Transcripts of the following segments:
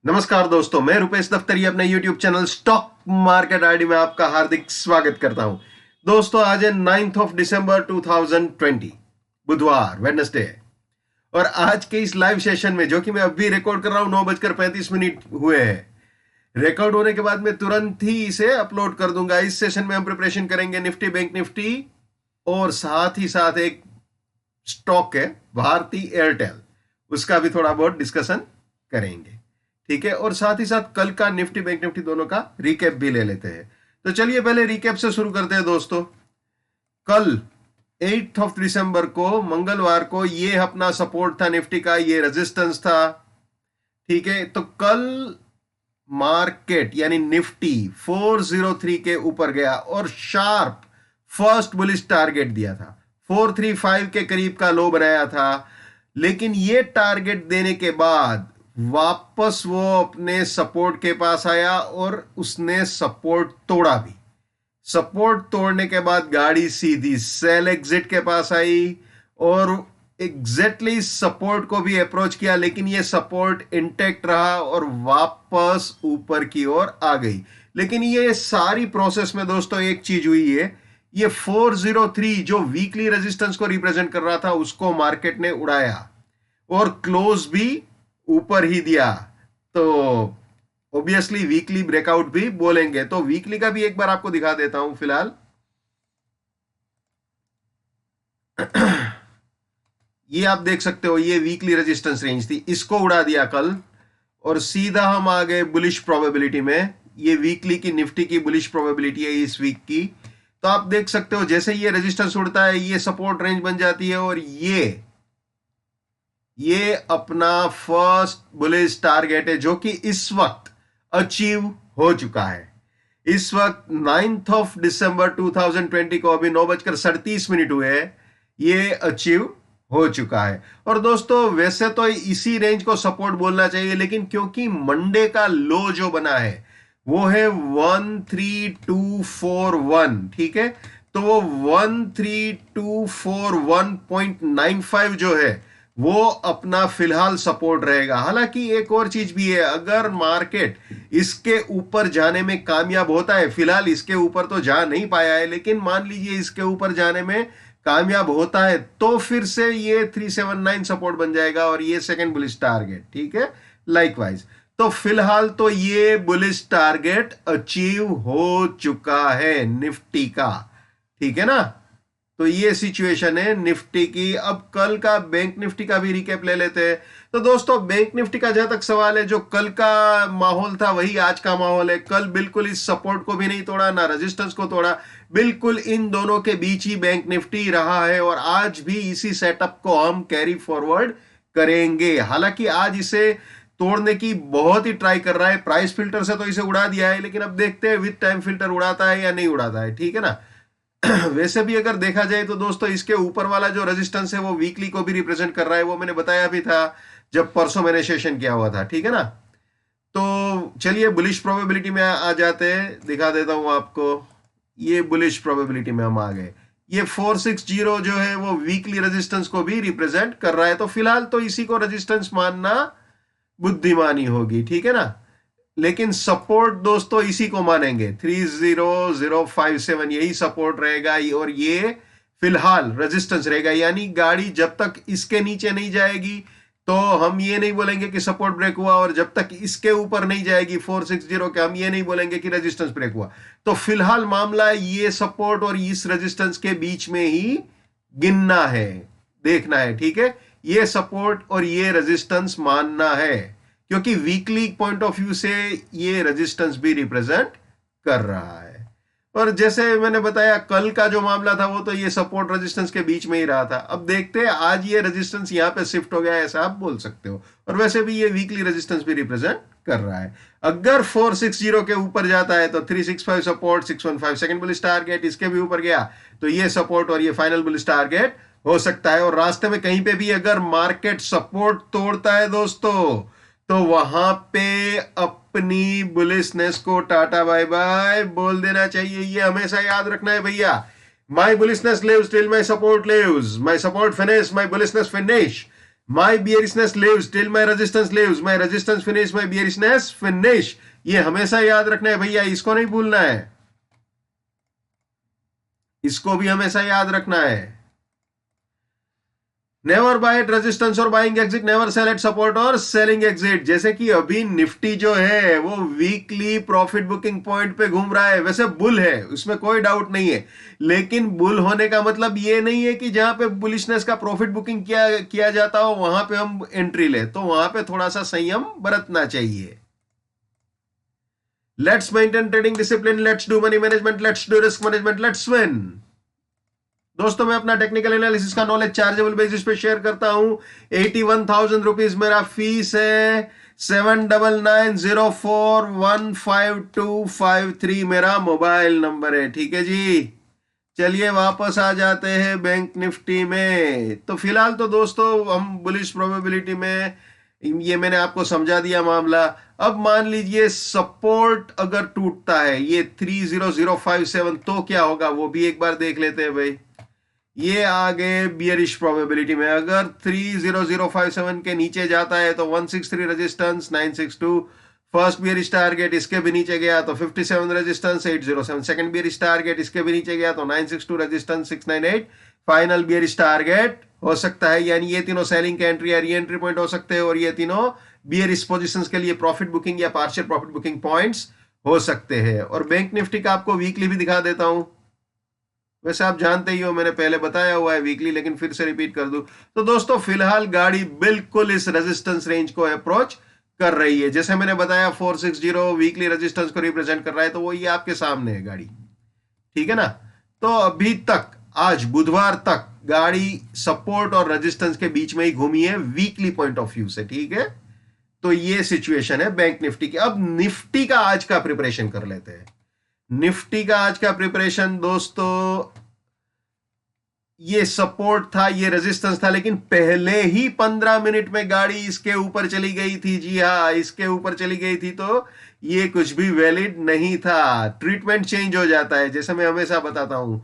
नमस्कार दोस्तों, मैं रुपेश दफ्तरी अपने YouTube channel stock market ID में आपका हार्दिक स्वागत करता हूं। दोस्तों, आज है 9th ऑफ दिसंबर 2020, बुधवार, वेडनेसडे। और आज के इस लाइव सेशन में, जो कि मैं अभी रिकॉर्ड कर रहा हूं, 9:35 हुए हैं। रिकॉर्ड होने के बाद मैं तुरंत ही इसे अपलोड कर दूंगा। इस सेशन में हम प्रिपरेशन करेंगे निफ्टी, बैंक निफ्टी और साथ ही साथ एक स्टॉक है भारती एयरटेल, उसका भी थोड़ा बहुत डिस्कशन करेंगे। ठीक है, और साथ ही साथ कल का निफ्टी बैंक निफ्टी दोनों का रिकैप भी ले लेते हैं। तो चलिए पहले रिकैप से शुरू करते हैं दोस्तों। कल 8th ऑफ दिसंबर को, मंगलवार को, ये अपना सपोर्ट था निफ्टी का, ये रेजिस्टेंस था। ठीक है, तो कल मार्केट यानी निफ्टी 403 के ऊपर गया और शार्प फर्स्ट बुलिश टारगेट दिया था। 435 के करीब का लो बनाया था, लेकिन ये टारगेट देने के बाद वापस वो अपने सपोर्ट के पास आया और उसने सपोर्ट तोड़ा भी। सपोर्ट तोड़ने के बाद गाड़ी सीधी सेल एग्जिट के पास आई और एग्जैक्टली सपोर्ट को भी अप्रोच किया, लेकिन ये सपोर्ट इंटैक्ट रहा और वापस ऊपर की ओर आ गई। लेकिन ये सारी प्रोसेस में दोस्तों एक चीज हुई है, ये 403 जो वीकली रेजिस्टेंस को रिप्रेजेंट कर रहा था, उसको मार्केट ने उड़ाया और क्लोज भी ऊपर ही दिया। तो ऑब्वियसली वीकली ब्रेकआउट भी बोलेंगे, तो वीकली का भी एक बार आपको दिखा देता हूं फिलहाल। ये आप देख सकते हो, ये वीकली रेजिस्टेंस रेंज थी, इसको उड़ा दिया कल और सीधा हम आ गए बुलिश प्रोबेबिलिटी में। ये वीकली की निफ्टी की बुलिश प्रोबेबिलिटी है इस वीक की। तो आप देख सकते हो, जैसे ये रेजिस्टेंस उड़ता है, ये सपोर्ट रेंज बन जाती है और ये अपना फर्स्ट बुलिश टारगेट है, जो कि इस वक्त अचीव हो चुका है। इस वक्त 9th ऑफ दिसंबर 2020 को अभी 9:37 हुए हैं, ये अचीव हो चुका है। और दोस्तों, वैसे तो इसी रेंज को सपोर्ट बोलना चाहिए, लेकिन क्योंकि मंडे का लो जो बना है वो है 13241, ठीक है, तो वो 13241.95 जो है वो अपना फिलहाल सपोर्ट रहेगा। हालांकि एक और चीज भी है, अगर मार्केट इसके ऊपर जाने में कामयाब होता है, फिलहाल इसके ऊपर तो जा नहीं पाया है, लेकिन मान लीजिए इसके ऊपर जाने में कामयाब होता है, तो फिर से ये 379 सपोर्ट बन जाएगा और ये सेकंड बुलिश टारगेट, ठीक है, लाइकवाइज। तो फिलहाल तो ये बुलिश टारगेट अचीव हो चुका है निफ्टी का, ठीक है ना। तो ये सिचुएशन है निफ्टी की। अब कल का बैंक निफ्टी का भी रिकैप ले लेते हैं। तो दोस्तों, बैंक निफ्टी का जहां तक सवाल है, जो कल का माहौल था वही आज का माहौल है। कल बिल्कुल इस सपोर्ट को भी नहीं तोड़ा, ना रेजिस्टेंस को तोड़ा, बिल्कुल इन दोनों के बीच ही बैंक निफ्टी रहा है और आज भी इसी सेटअप को हम कैरी फॉरवर्ड करेंगे। हालांकि आज इसे तोड़ने की बहुत ही ट्राई कर रहा है, प्राइस फिल्टर से तो इसे उड़ा दिया है, लेकिन अब देखते हैं विद टाइम फिल्टर उड़ाता है या नहीं उड़ाता है, ठीक है ना। वैसे भी अगर देखा जाए तो दोस्तों, इसके ऊपर वाला जो रेजिस्टेंस है वो वीकली को भी रिप्रेजेंट कर रहा है, वो मैंने बताया भी था जब परसों मैंने सेशन किया हुआ था, ठीक है ना। तो चलिए बुलिश प्रोबेबिलिटी में आ जाते हैं, दिखा देता हूं आपको। ये बुलिश प्रोबेबिलिटी में हम आ गए। ये 460 जो है वो वीकली रेजिस्टेंस को भी रिप्रेजेंट कर रहा है, तो फिलहाल तो इसी को रेजिस्टेंस मानना बुद्धिमानी होगी, ठीक है ना। लेकिन सपोर्ट दोस्तों इसी को मानेंगे, 30057, यही सपोर्ट रहेगा और ये फिलहाल रेजिस्टेंस रहेगा। यानी गाड़ी जब तक इसके नीचे नहीं जाएगी तो हम ये नहीं बोलेंगे कि सपोर्ट ब्रेक हुआ, और जब तक इसके ऊपर नहीं जाएगी 460 के, हम ये नहीं बोलेंगे कि रेजिस्टेंस ब्रेक हुआ। तो फिलहाल मामला ये सपोर्ट और इस रेजिस्टेंस के बीच में ही गिनना है, देखना है, ठीक है। ये सपोर्ट और ये रेजिस्टेंस मानना है, क्योंकि वीकली पॉइंट ऑफ व्यू से ये रेजिस्टेंस भी रिप्रेजेंट कर रहा है। और जैसे मैंने बताया, कल का जो मामला था वो तो ये सपोर्ट रेजिस्टेंस के बीच में ही रहा था। अब देखते हैं आज ये रेजिस्टेंस यहां पे शिफ्ट हो गया है, ऐसा आप बोल सकते हो। और वैसे भी ये वीकली रेजिस्टेंस भी रिप्रेजेंट कर रहा है। अगर 460 के ऊपर जाता है तो 365 सपोर्ट, 615 सेकंड बुलिश टारगेट, इसके भी ऊपर गया तो ये सपोर्ट और ये फाइनल बुलिश टारगेट हो सकता है। और रास्ते में कहीं पे भी अगर मार्केट सपोर्ट तोड़ता है दोस्तों, तो वहां पे अपनी बुलिशनेस को टाटा बाय बाय बोल देना चाहिए। ये हमेशा याद रखना है भैया। My bullishness lives till my support lives, my support finish, my bullishness finish. My bearishness lives till my resistance lives, my resistance finish, my bearishness finish. ये हमेशा याद रखना है भैया, इसको नहीं भूलना है, इसको भी हमेशा याद रखना है। नेवर बाय एट रेजिस्टेंस और buying exit, never cell eight support और सेलिंग एग्जिट। जैसे कि अभी निफ्टी जो है वो वीकली प्रॉफिट बुकिंग पॉइंट पे घूम रहा है, वैसे बुल है, उसमें कोई डाउट नहीं है, लेकिन बुल होने का मतलब ये नहीं है कि जहां पे बुलिशनेस का प्रॉफिट बुकिंग किया किया जाता हो वहां पे हम एंट्री ले, तो वहां पे थोड़ा सा संयम बरतना चाहिए। Let's maintain trading discipline, let's do money management, let's do risk management, let's win. दोस्तों मैं अपना टेक्निकल एनालिसिस का नॉलेज चार्जेबल बेसिस पे शेयर करता हूं। 81,000 रुपीज मेरा फीस है। 7990415253 मेरा मोबाइल नंबर है। ठीक है जी, चलिए वापस आ जाते हैं बैंक निफ्टी में। तो फिलहाल तो दोस्तों हम बुलिश प्रोबेबिलिटी में, ये मैंने आपको समझा दिया मामला। अब मान लीजिए सपोर्ट अगर टूटता है ये 30057, तो क्या होगा वो भी एक बार देख लेते हैं भाई। ये आगे बियरिश प्रोबेबिलिटी में, अगर 30057 के नीचे जाता है तो 163 रेजिस्टेंस, 962 फर्स्ट बियरिश टारगेट, इसके भी नीचे गया तो 57 रेजिस्टेंस, 807 सेकंड बियरिश टारगेट, इसके भी नीचे गया तो 962 रेजिस्टेंस, 698 फाइनल बियरिश टारगेट हो सकता है। यानी ये तीनों सेलिंग के एंट्री या री एंट्री पॉइंट हो सकते हैं, और ये तीनों बियरिश पोजीशंस के लिए प्रॉफिट बुकिंग या पार्शियल प्रॉफिट बुकिंग पॉइंट्स हो सकते हैं। और बैंक निफ्टी का आपको वीकली भी दिखा देता हूं, वैसे आप जानते ही हो मैंने पहले बताया हुआ है वीकली, लेकिन फिर से रिपीट कर दूं। तो दोस्तों फिलहाल गाड़ी बिल्कुल इस रेजिस्टेंस रेंज को अप्रोच कर रही है। जैसे मैंने बताया 460 वीकली रेजिस्टेंस को रिप्रेजेंट कर रहा है, तो वो ये आपके सामने है गाड़ी, ठीक है ना। तो अभी तक आज बुधवार तक गाड़ी सपोर्ट और रेजिस्टेंस के बीच में ही घूमी है वीकली पॉइंट ऑफ व्यू से, ठीक है। तो ये सिचुएशन है बैंक निफ्टी की। अब निफ्टी का आज का प्रिपरेशन कर लेते हैं। निफ्टी का आज का प्रिपरेशन दोस्तों, ये सपोर्ट था, ये रेजिस्टेंस था, लेकिन पहले ही 15 मिनट में गाड़ी इसके ऊपर चली गई थी। जी हाँ, इसके ऊपर चली गई थी, तो ये कुछ भी वैलिड नहीं था। ट्रीटमेंट चेंज हो जाता है, जैसे मैं हमेशा बताता हूं,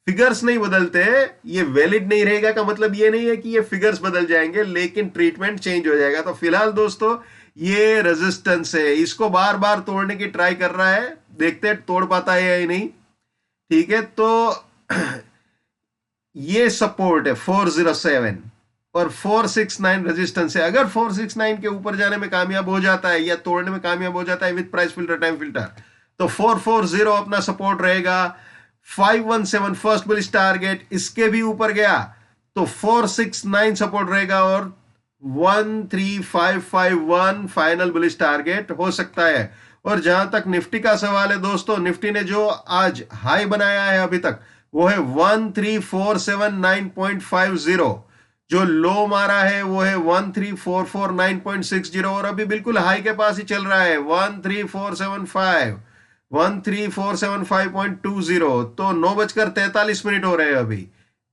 फिगर्स नहीं बदलते। ये वैलिड नहीं रहेगा का मतलब ये नहीं है कि ये फिगर्स बदल जाएंगे, लेकिन ट्रीटमेंट चेंज हो जाएगा। तो फिलहाल दोस्तों ये रेजिस्टेंस है, इसको बार बार तोड़ने की ट्राई कर रहा है, देखते हैं तोड़ पाता है या नहीं, ठीक है। तो ये सपोर्ट है 407 और 469 रेजिस्टेंस है। अगर 469 के ऊपर जाने में कामयाब हो जाता है या तोड़ने में कामयाब हो जाता है with price filter time filter, तो 440 अपना सपोर्ट रहेगा। 517 फर्स्ट बुलिश टारगेट, इसके भी ऊपर गया तो 469 सपोर्ट रहेगा, और 13551 फाइनल बुलिश टारगेट हो सकता है। और जहां तक निफ्टी का सवाल है दोस्तों, निफ्टी ने जो आज हाई बनाया है अभी तक वो है 13479.50, जो लो मारा है वो है 13449.60, और अभी बिल्कुल हाई के पास ही चल रहा है 13475, 13475.20। तो 9:43 हो रहे हैं अभी,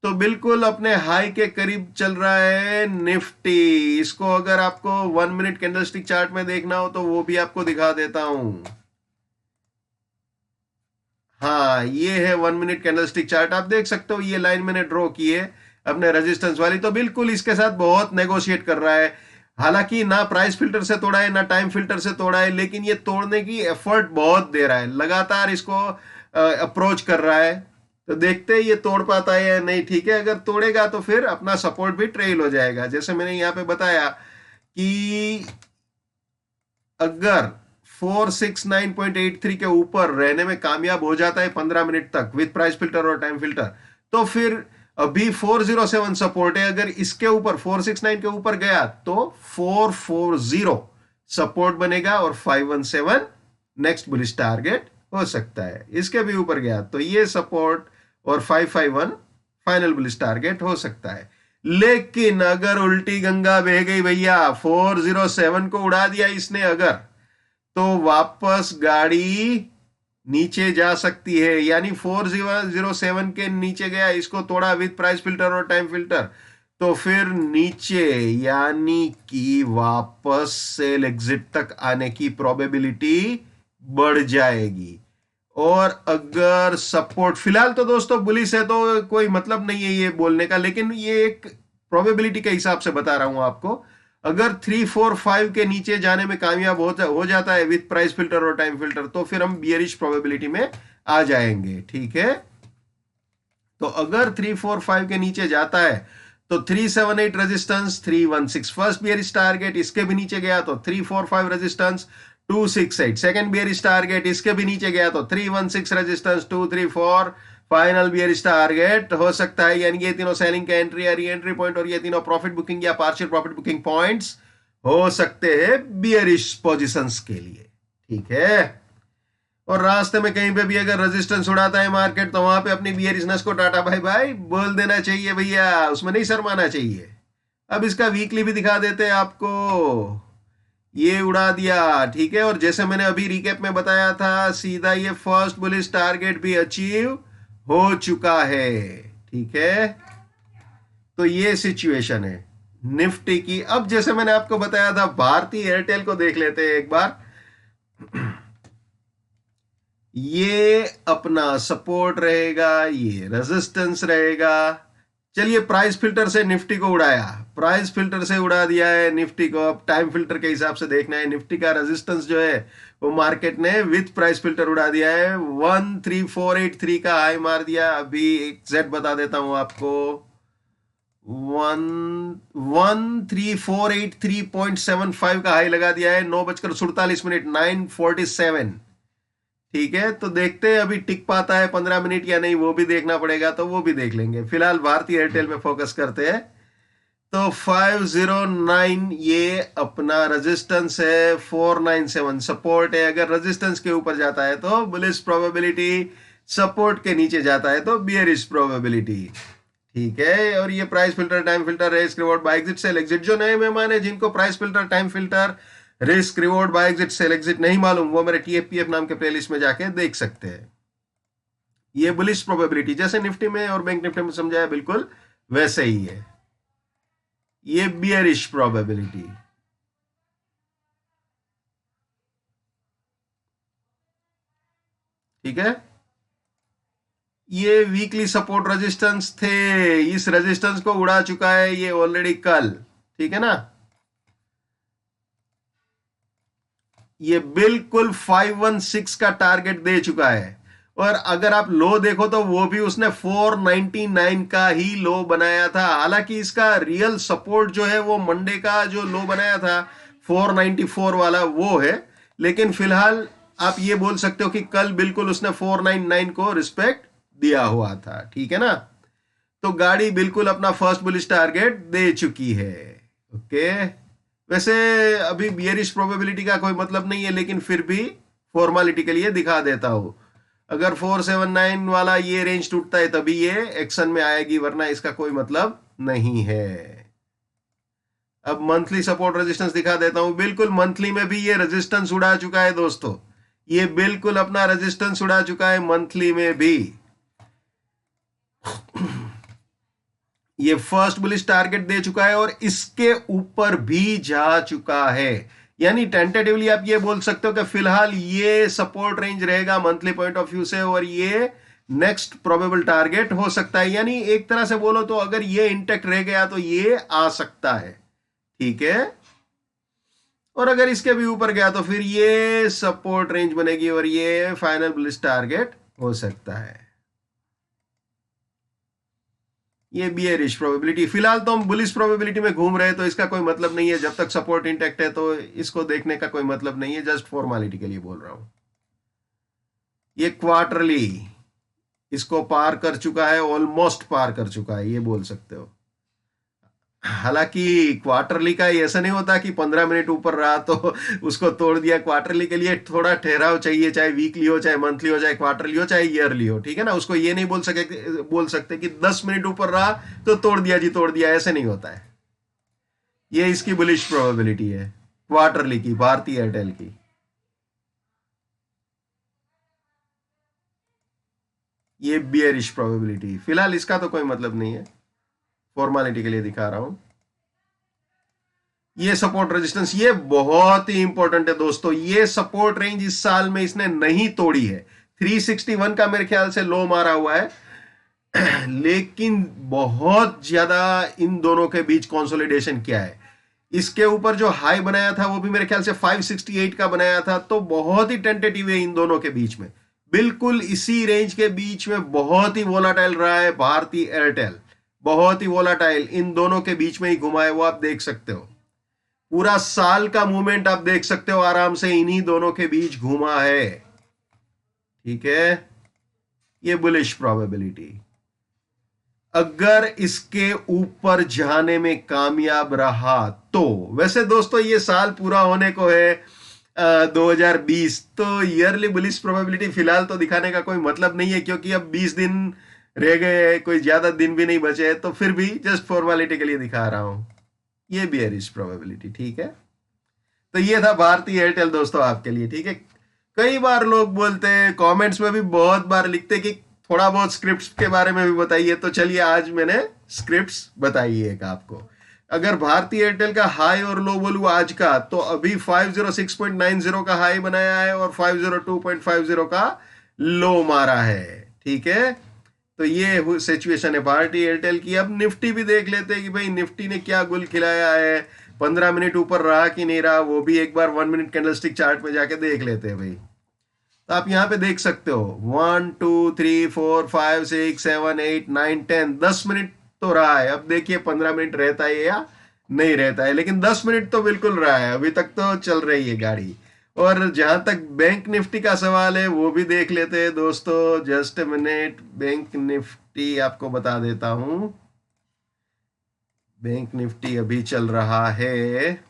तो बिल्कुल अपने हाई के करीब चल रहा है निफ्टी। इसको अगर आपको 1 मिनट कैंडलस्टिक चार्ट में देखना हो तो वो भी आपको दिखा देता हूं। हाँ, ये है 1 मिनट कैंडलस्टिक चार्ट, आप देख सकते हो ये लाइन मैंने ड्रॉ की है अपने रेजिस्टेंस वाली, तो बिल्कुल इसके साथ बहुत नेगोशिएट कर रहा है। हालांकि ना प्राइस फिल्टर से तोड़ा है ना टाइम फिल्टर से तोड़ा है, लेकिन ये तोड़ने की एफर्ट बहुत दे रहा है, लगातार इसको अप्रोच कर रहा है। तो देखते हैं ये तोड़ पाता है या नहीं, ठीक है। अगर तोड़ेगा तो फिर अपना सपोर्ट भी ट्रेल हो जाएगा। जैसे मैंने यहाँ पे बताया कि अगर 469.83 के ऊपर रहने में कामयाब हो जाता है 15 मिनट तक विद प्राइस फिल्टर और टाइम फिल्टर, तो फिर अभी 407 सपोर्ट है, अगर इसके ऊपर 469 के ऊपर गया तो 440 सपोर्ट बनेगा, और 517 नेक्स्ट बुलिश टारगेट हो सकता है। इसके भी ऊपर गया तो ये सपोर्ट और 551 फाइनल बुलिश टारगेट हो सकता है। लेकिन अगर उल्टी गंगा बह गई भैया, 407 को उड़ा दिया इसने अगर, तो वापस गाड़ी नीचे जा सकती है। यानी 407 के नीचे गया, इसको तोड़ा विद प्राइस फिल्टर और टाइम फिल्टर, तो फिर नीचे यानी कि वापस सेल एग्जिट तक आने की प्रोबेबिलिटी बढ़ जाएगी। और अगर सपोर्ट, फिलहाल तो दोस्तों बुलिश है तो कोई मतलब नहीं है ये बोलने का, लेकिन ये एक प्रोबेबिलिटी के हिसाब से बता रहा हूं आपको। अगर 3-4-5 के नीचे जाने में कामयाब हो जाता है विथ प्राइस फिल्टर और टाइम फिल्टर, तो फिर हम बियरिश प्रोबेबिलिटी में आ जाएंगे। ठीक है, तो अगर 3-4-5 के नीचे जाता है तो 378 रेजिस्टेंस, 316 फर्स्ट बियरिश टारगेट, इसके भी नीचे गया तो 345 रेजिस्टेंस, 268 सेकंड बियरिश टारगेट, इसके भी नीचे गया तो 316 रेजिस्टेंस, 234 फाइनल बियरिश टारगेट हो सकता है। यानी ये तीनों सेलिंग का एंट्री या री एंट्री पॉइंट और ये तीनों प्रॉफिट बुकिंग या पार्शियल प्रॉफिट बुकिंग पॉइंट्स हो सकते हैं बियरिश पोजीशंस के लिए। ठीक है, और रास्ते में कहीं पे भी अगर रेजिस्टेंस उड़ाता है मार्केट तो वहां पे अपनी बियरिशनेस को टाटा बाय बाय बोल देना चाहिए भैया, उसमें नहीं शर्माना चाहिए। अब इसका वीकली भी दिखा देते हैं आपको, ये उड़ा दिया। ठीक है, और जैसे मैंने अभी रिकैप में बताया था, सीधा ये फर्स्ट बुलिश टारगेट भी अचीव हो चुका है। ठीक है, तो ये सिचुएशन है निफ्टी की। अब जैसे मैंने आपको बताया था, भारती एयरटेल को देख लेते हैं एक बार। ये अपना सपोर्ट रहेगा, ये रेजिस्टेंस रहेगा। चलिए प्राइस फिल्टर से निफ्टी को उड़ाया, प्राइस फिल्टर से उड़ा दिया है निफ्टी को। अब टाइम फिल्टर के हिसाब से देखना है। निफ्टी का रेजिस्टेंस जो है वो मार्केट ने विथ प्राइस फिल्टर उड़ा दिया है, 13483 का हाई मार दिया। अभी एग्जैक्ट बता देता हूं आपको, 13483.75 का हाई लगा दिया है, 9:47, 9:47। ठीक है, तो देखते हैं अभी टिक पाता है 15 मिनट या नहीं, वो भी देखना पड़ेगा, तो वो भी देख लेंगे। फिलहाल भारतीय एयरटेल में फोकस करते हैं। तो 509 ये अपना रेजिस्टेंस है, 497 सपोर्ट है। अगर रेजिस्टेंस के ऊपर जाता है तो बुलिश प्रोबेबिलिटी, सपोर्ट के नीचे जाता है तो बियरिश प्रोबेबिलिटी। ठीक है, और ये price filter, time filter, risk reward buy exit sell exit. जो नए मेहमान है जिनको price filter, time filter, risk reward buy exit sell exit नहीं मालूम, वो मेरे TFPF नाम के प्लेलिस्ट में जाके देख सकते हैं। ये बुलिश प्रोबेबिलिटी जैसे निफ्टी में और बैंक निफ्टी में समझाया बिल्कुल वैसे ही है। ये बियरिश प्रोबेबिलिटी। ठीक है, ये वीकली सपोर्ट रेजिस्टेंस थे, इस रेजिस्टेंस को उड़ा चुका है ये ऑलरेडी कल। ठीक है ना, ये बिल्कुल 516 का टारगेट दे चुका है। और अगर आप लो देखो तो वो भी उसने 499 का ही लो बनाया था। हालांकि इसका रियल सपोर्ट जो है वो मंडे का जो लो बनाया था 494 वाला वो है, लेकिन फिलहाल आप ये बोल सकते हो कि कल बिल्कुल उसने 499 को रिस्पेक्ट दिया हुआ था। ठीक है ना, तो गाड़ी बिल्कुल अपना फर्स्ट बुलिश टारगेट दे चुकी है। ओके, वैसे अभी बियरिश प्रोबेबिलिटी का कोई मतलब नहीं है, लेकिन फिर भी फॉर्मेलिटी के लिए दिखा देता हूं। अगर 479 वाला ये रेंज टूटता है तभी ये एक्शन में आएगी, वरना इसका कोई मतलब नहीं है। अब मंथली सपोर्ट रेजिस्टेंस दिखा देता हूं। बिल्कुल मंथली में भी ये रेजिस्टेंस उड़ा चुका है दोस्तों, ये बिल्कुल अपना रेजिस्टेंस उड़ा चुका है मंथली में भी। ये फर्स्ट बुलिश टारगेट दे चुका है और इसके ऊपर भी जा चुका है। यानी टेंटेटिवली आप ये बोल सकते हो कि फिलहाल ये सपोर्ट रेंज रहेगा मंथली पॉइंट ऑफ व्यू से, और ये नेक्स्ट प्रोबेबल टारगेट हो सकता है। यानी एक तरह से बोलो तो अगर ये इंटेक्ट रह गया तो ये आ सकता है। ठीक है, और अगर इसके भी ऊपर गया तो फिर ये सपोर्ट रेंज बनेगी और ये फाइनल बुलिश टारगेट हो सकता है। ये बियरिश प्रोबेबिलिटी। फिलहाल तो हम बुलिश प्रोबेबिलिटी में घूम रहे हैं, तो इसका कोई मतलब नहीं है। जब तक सपोर्ट इंटैक्ट है तो इसको देखने का कोई मतलब नहीं है, जस्ट फॉर्मेलिटी के लिए बोल रहा हूं। ये क्वार्टरली इसको पार कर चुका है, ऑलमोस्ट पार कर चुका है, ये बोल सकते हो। हालांकि क्वार्टरली का ऐसा नहीं होता कि 15 मिनट ऊपर रहा तो उसको तोड़ दिया। क्वार्टरली के लिए थोड़ा ठहराव चाहिए, चाहे वीकली हो, चाहे मंथली हो, चाहे क्वार्टरली हो, चाहे ईयरली हो। ठीक है ना, उसको ये नहीं बोल सकते कि 10 मिनट ऊपर रहा तो तोड़ दिया जी, तोड़ दिया, ऐसे नहीं होता है। ये इसकी बुलिश प्रोबेबिलिटी है क्वार्टरली की, भारतीय एयरटेल की। ये बियरिश प्रोबेबिलिटी। फिलहाल इसका तो कोई मतलब नहीं है, फॉर्मेलिटी के लिए दिखा रहा हूं। ये सपोर्ट रेजिस्टेंस ये बहुत ही इंपॉर्टेंट है दोस्तों। ये सपोर्ट रेंज इस साल में इसने नहीं तोड़ी है। 361 का मेरे ख्याल से लो मारा हुआ है, लेकिन बहुत ज्यादा इन दोनों के बीच कंसोलिडेशन किया है। इसके ऊपर जो हाई बनाया था वो भी मेरे ख्याल से 568 का बनाया था, तो बहुत ही टेंटेटिव है इन दोनों के बीच में। बिल्कुल इसी रेंज के बीच में बहुत ही वोलाटाइल रहा है भारती एयरटेल, बहुत ही वोलाटाइल इन दोनों के बीच में ही घुमा है, वो आप देख सकते हो। पूरा साल का मूवमेंट आप देख सकते हो आराम से इन्हीं दोनों के बीच घुमा है। ठीक है, ये बुलिश प्रोबेबिलिटी। अगर इसके ऊपर जाने में कामयाब रहा तो, वैसे दोस्तों ये साल पूरा होने को है 2020, तो ईयरली बुलिश प्रोबेबिलिटी फिलहाल तो दिखाने का कोई मतलब नहीं है, क्योंकि अब 20 दिन रह गए हैं, कोई ज्यादा दिन भी नहीं बचे हैं, तो फिर भी जस्ट फॉर्मेलिटी के लिए दिखा रहा हूं। ये बियरिश प्रोबेबिलिटी। ठीक है, तो ये था भारती एयरटेल दोस्तों आपके लिए। ठीक है, कई बार लोग बोलते हैं, कमेंट्स में भी बहुत बार लिखते हैं कि थोड़ा बहुत स्क्रिप्ट्स के बारे में भी बताइए, तो चलिए आज मैंने स्क्रिप्ट्स बताई एक आपको। अगर भारती एयरटेल का हाई और लो बोलूं आज का, तो अभी 506.90 का हाई बनाया है और 502.50 का लो मारा है। ठीक है, तो ये सिचुएशन है भारती एयरटेल की। अब निफ्टी भी देख लेते हैं कि भाई निफ्टी ने क्या गुल खिलाया है, 15 मिनट ऊपर रहा कि नहीं रहा, वो भी एक बार 1 मिनट कैंडलस्टिक चार्ट में जाके देख लेते हैं भाई। तो आप यहाँ पे देख सकते हो 1 2 3 4 5 6 7 8 9 10, 10 मिनट तो रहा है। अब देखिए 15 मिनट रहता है या नहीं रहता है, लेकिन 10 मिनट तो बिल्कुल रहा है, अभी तक तो चल रही है गाड़ी। और जहां तक बैंक निफ्टी का सवाल है वो भी देख लेते हैं दोस्तों, just a minute. Bank Nifty आपको बता देता हूं, बैंक निफ्टी अभी चल रहा है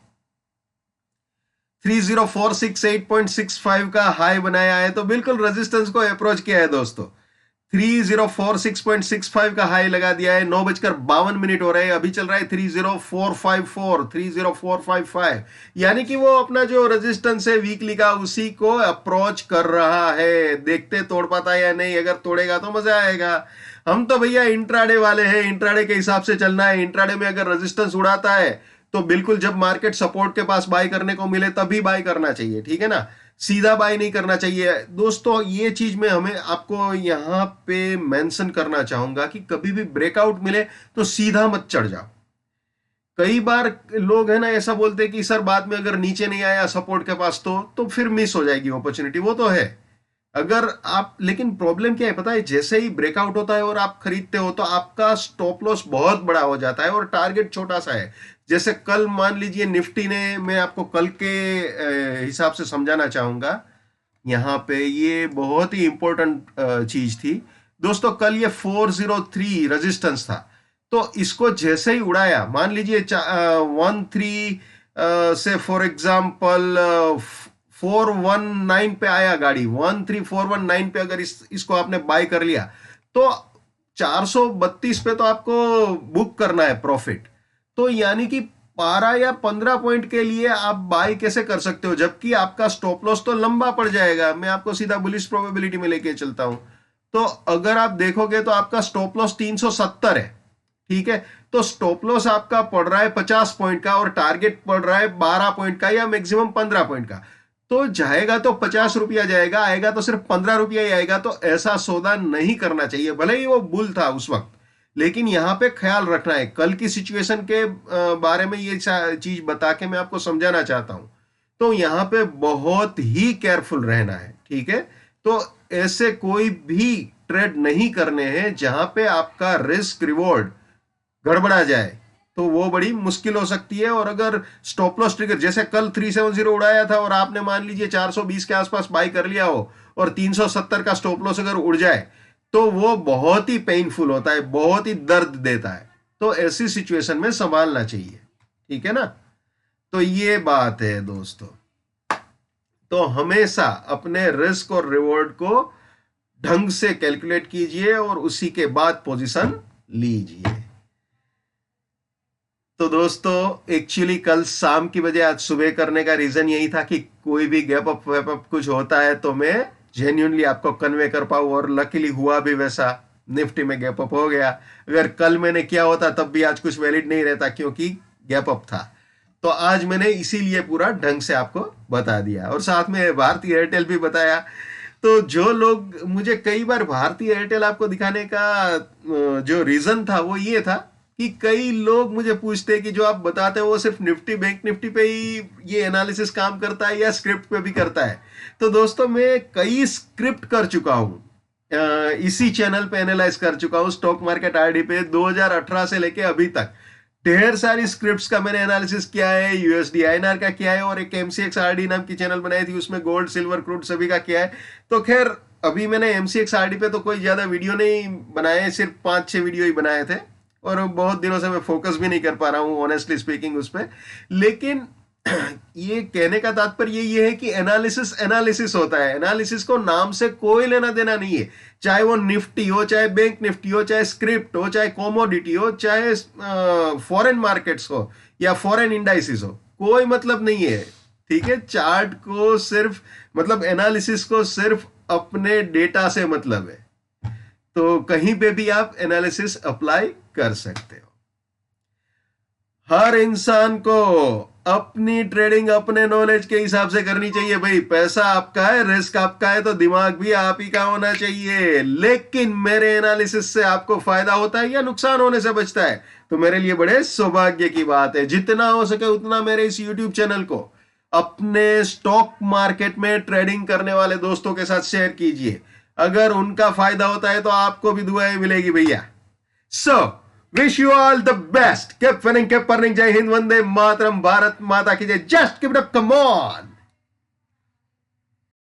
30468.65 का हाई बनाया है, तो बिल्कुल रेजिस्टेंस को अप्रोच किया है दोस्तों। 304.65 का हाई लगा दिया है। 9:52 हो रहे हैं, अभी चल रहा है 30454, 30455, यानी कि वो अपना जो रेजिस्टेंस है वीकली का उसी को अप्रोच कर रहा है। देखते तोड़ पाता है या नहीं, अगर तोड़ेगा तो मजा आएगा। हम तो भैया इंट्राडे वाले हैं, इंट्राडे के हिसाब से चलना है। इंट्राडे में अगर रेजिस्टेंस उड़ाता है तो बिल्कुल जब मार्केट सपोर्ट के पास बाय करने को मिले तभी बाय करना चाहिए। ठीक है ना, सीधा बाय नहीं करना चाहिए दोस्तों। ये चीज में हमें आपको यहां पे मेंशन करना चाहूंगा कि कभी भी ब्रेकआउट मिले तो सीधा मत चढ़ जाओ। कई बार लोग है ना ऐसा बोलते हैं कि सर बाद में अगर नीचे नहीं आया सपोर्ट के पास तो फिर मिस हो जाएगी अपॉर्चुनिटी, वो तो है। अगर आप, लेकिन प्रॉब्लम क्या है पता है, जैसे ही ब्रेकआउट होता है और आप खरीदते हो तो आपका स्टॉप लॉस बहुत बड़ा हो जाता है और टारगेट छोटा सा है। जैसे कल मान लीजिए निफ्टी ने, मैं आपको कल के हिसाब से समझाना चाहूंगा यहाँ पे, ये बहुत ही इंपॉर्टेंट चीज थी दोस्तों। कल ये 403 रेजिस्टेंस था, तो इसको जैसे ही उड़ाया, मान लीजिए 13 से फॉर एग्जाम्पल 419 पे आया गाड़ी, 13419 पे अगर इसको आपने बाय कर लिया तो 432 पे तो आपको बुक करना है प्रॉफिट। तो यानी कि 12 या 15 पॉइंट के लिए आप बाय कैसे कर सकते हो, जबकि आपका स्टॉप लॉस तो लंबा पड़ जाएगा। मैं आपको सीधा बुलिश प्रोबेबिलिटी में लेके चलता हूं, तो अगर आप देखोगे तो आपका स्टॉप लॉस 370 है। ठीक है, तो स्टॉप लॉस आपका पड़ रहा है 50 पॉइंट का और टारगेट पड़ रहा है 12 पॉइंट का या मैक्सिमम 15 पॉइंट का। तो जाएगा तो 50 रुपया जाएगा, आएगा तो सिर्फ 15 रुपया ही आएगा। तो ऐसा सौदा नहीं करना चाहिए, भले ही वो बुल था उस वक्त, लेकिन यहां पे ख्याल रखना है। कल की सिचुएशन के बारे में ये चीज बता के मैं आपको समझाना चाहता हूं, तो यहां पे बहुत ही केयरफुल रहना है। ठीक है, तो ऐसे कोई भी ट्रेड नहीं करने हैं जहां पे आपका रिस्क रिवॉर्ड गड़बड़ा जाए, तो वो बड़ी मुश्किल हो सकती है। और अगर स्टॉप लॉस ट्रिगर, जैसे कल 370 उड़ाया था और आपने मान लीजिए 420 के आसपास बाई कर लिया हो और 370 का स्टॉप लॉस अगर उड़ जाए तो वो बहुत ही पेनफुल होता है, बहुत ही दर्द देता है। तो ऐसी सिचुएशन में संभालना चाहिए। ठीक है ना, तो ये बात है दोस्तों। तो हमेशा अपने रिस्क और रिवॉर्ड को ढंग से कैलकुलेट कीजिए और उसी के बाद पोजीशन लीजिए। तो दोस्तों एक्चुअली कल शाम की बजाय आज सुबह करने का रीजन यही था कि कोई भी गैप अप वैप अप कुछ होता है तो मैं जेन्युइनली आपको कन्वे कर पाऊं, और लकीली हुआ भी वैसा। निफ्टी में गैप अप हो गया। अगर कल मैंने किया होता तब भी आज कुछ वैलिड नहीं रहता, क्योंकि गैप अप था। तो आज मैंने इसीलिए पूरा ढंग से आपको बता दिया और साथ में भारती एयरटेल भी बताया। तो जो लोग मुझे कई बार भारतीय एयरटेल आपको दिखाने का जो रीजन था वो ये था कि कई लोग मुझे पूछते हैं कि जो आप बताते हैं वो सिर्फ निफ्टी बैंक निफ्टी पे ही ये एनालिसिस काम करता है या स्क्रिप्ट पे भी करता है। तो दोस्तों मैं कई स्क्रिप्ट कर चुका हूं, इसी चैनल पे एनालाइज कर चुका हूं स्टॉक मार्केट आरडी पे 2018 से लेके अभी तक ढेर सारी स्क्रिप्ट्स का मैंने एनालिसिस किया है, यूएसडी आईएनआर का किया है और एक एमसीएक्स आरडी नाम की चैनल बनाई थी उसमें गोल्ड सिल्वर क्रूड सभी का किया है। तो खैर अभी मैंने एमसीएक्स आरडी पे तो कोई ज्यादा वीडियो नहीं बनाए, सिर्फ 5-6 वीडियो ही बनाए थे और बहुत दिनों से मैं फोकस भी नहीं कर पा रहा हूँ ऑनेस्टली स्पीकिंग उस पर। लेकिन ये कहने का तात्पर्य ये है कि एनालिसिस एनालिसिस होता है, एनालिसिस को नाम से कोई लेना देना नहीं है, चाहे वो निफ्टी हो, चाहे बैंक निफ्टी हो, चाहे स्क्रिप्ट हो, चाहे कॉमोडिटी हो, चाहे फॉरेन मार्केट्स हो या फॉरेन इंडाइसिस हो, कोई मतलब नहीं है। ठीक है, चार्ट को सिर्फ मतलब एनालिसिस को सिर्फ अपने डेटा से मतलब है, तो कहीं पे भी आप एनालिसिस अप्लाई कर सकते हो। हर इंसान को अपनी ट्रेडिंग अपने नॉलेज के हिसाब से करनी चाहिए भाई। पैसा आपका है, रिस्क आपका है, तो दिमाग भी आप ही का होना चाहिए। लेकिन मेरे एनालिसिस से आपको फायदा होता है या नुकसान होने से बचता है तो मेरे लिए बड़े सौभाग्य की बात है। जितना हो सके उतना मेरे इस यूट्यूब चैनल को अपने स्टॉक मार्केट में ट्रेडिंग करने वाले दोस्तों के साथ शेयर कीजिए। अगर उनका फायदा होता है तो आपको भी दुआएं मिलेगी भैया। So wish you all the best, keep winning, keep earning. जय हिंद, वंदे मातरम, भारत माता की जय, just keep it up, come on.